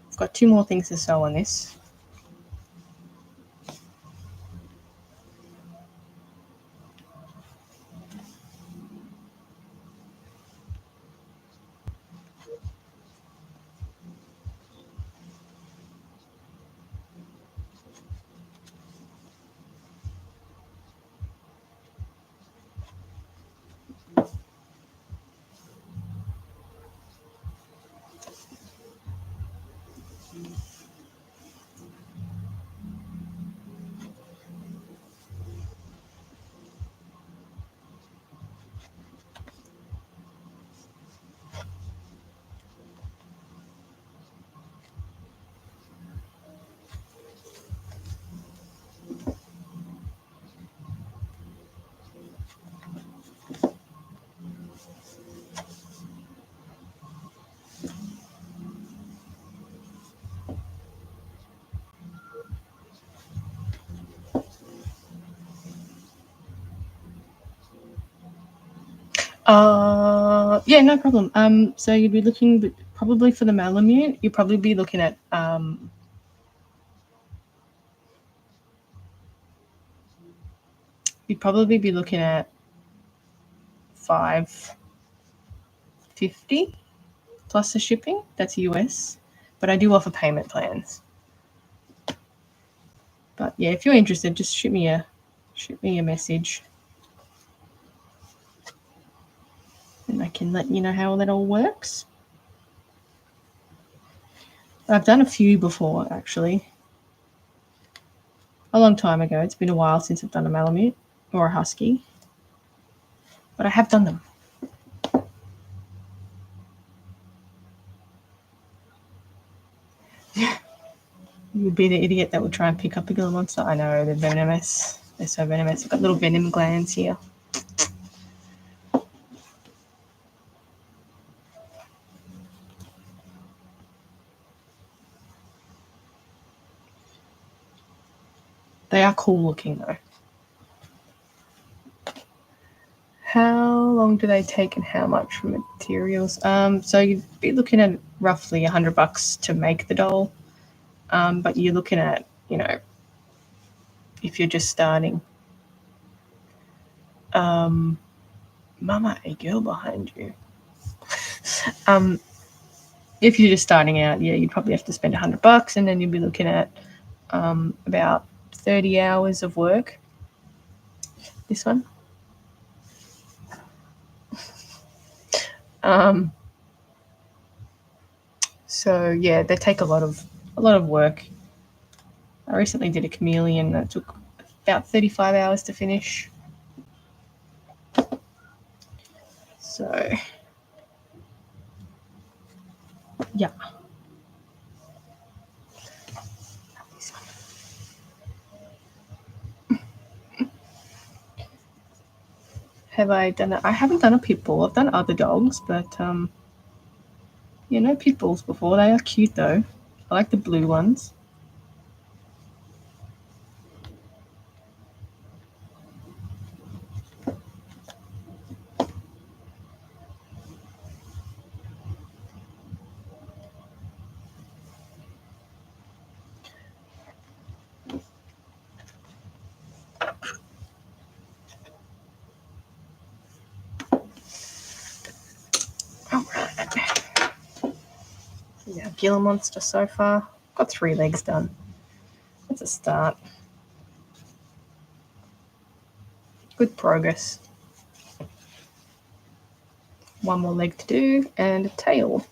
Speaker 1: I've got 2 more things to sew on this. Yeah, no problem. So you'd be looking probably for the Malamute. You'd probably be looking at you'd probably be looking at $550 plus the shipping. That's US, but I do offer payment plans. But yeah, if you're interested, just shoot me a message, and I can let you know how that all works. I've done a few before, actually. A long time ago. It's been a while since I've done a Malamute or a Husky, but I have done them. You would be the idiot that would try and pick up a Gila monster. I know, they're venomous. They're so venomous. I've got little venom glands here. They are cool looking though. How long do they take and how much for materials? So you'd be looking at roughly $100 to make the doll. But you're looking at, if you're just starting. Mama, a girl behind you. If you're just starting out, yeah, you'd probably have to spend $100, and then you'd be looking at about 30 hours of work. This one. So yeah, they take a lot of work. I recently did a chameleon that took about 35 hours to finish. So yeah. Have I done it? I haven't done a pit bull. I've done other dogs, but no pit bulls before. They are cute though. I like the blue ones. Yeah, Gila monster so far. Got 3 legs done. That's a start. Good progress. 1 more leg to do and a tail.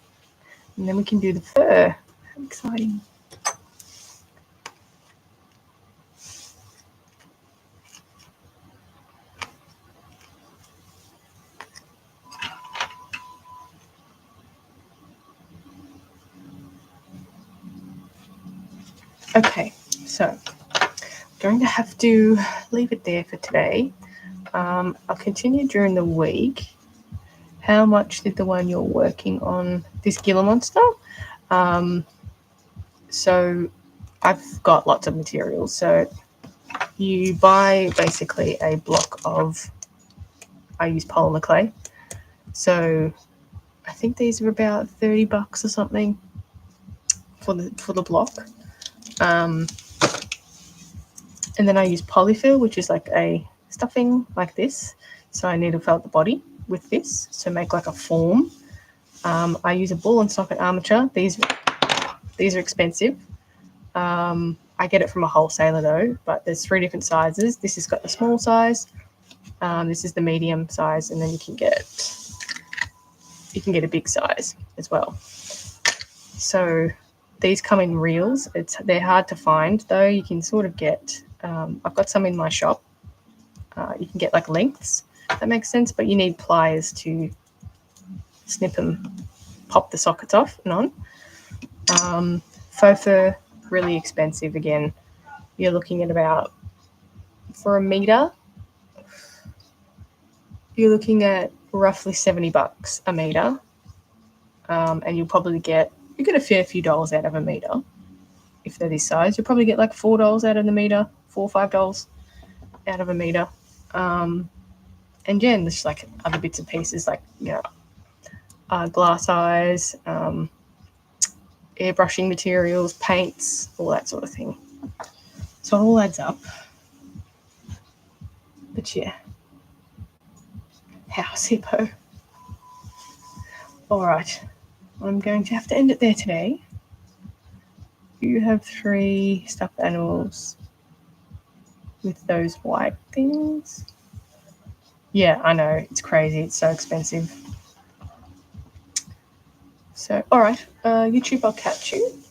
Speaker 1: And then we can do the fur. How exciting. Okay, so I'm going to have to leave it there for today. I'll continue during the week. How much did the one you're working on, this Gila monster? So I've got lots of materials. So you buy basically a block of, I use polymer clay. So I think these are about $30 or something for the block. And then I use polyfill, which is like a stuffing like this. So I needle felt the body with this to make like a form. I use a ball and socket armature. These are expensive. I get it from a wholesaler though, but there's 3 different sizes. This has got the small size. This is the medium size, and then you can get a big size as well. So these come in reels. They're hard to find though. You can sort of get. I've got some in my shop. You can get like lengths. If that makes sense, but you need pliers to snip and pop the sockets off and on. Faux fur, really expensive again. You're looking at about, for a meter, you're looking at roughly $70 a meter. And you'll probably get a fair few dollars out of a meter. If they're this size, you'll probably get like $4 out of the meter, $4 or $5 out of a meter. And yeah, and there's like other bits and pieces like, glass eyes, airbrushing materials, paints, all that sort of thing. So it all adds up. But yeah, house hippo. All right, I'm going to have to end it there today. You have 3 stuffed animals with those white things. Yeah, I know, it's crazy. It's so expensive. So, all right, YouTube, I'll catch you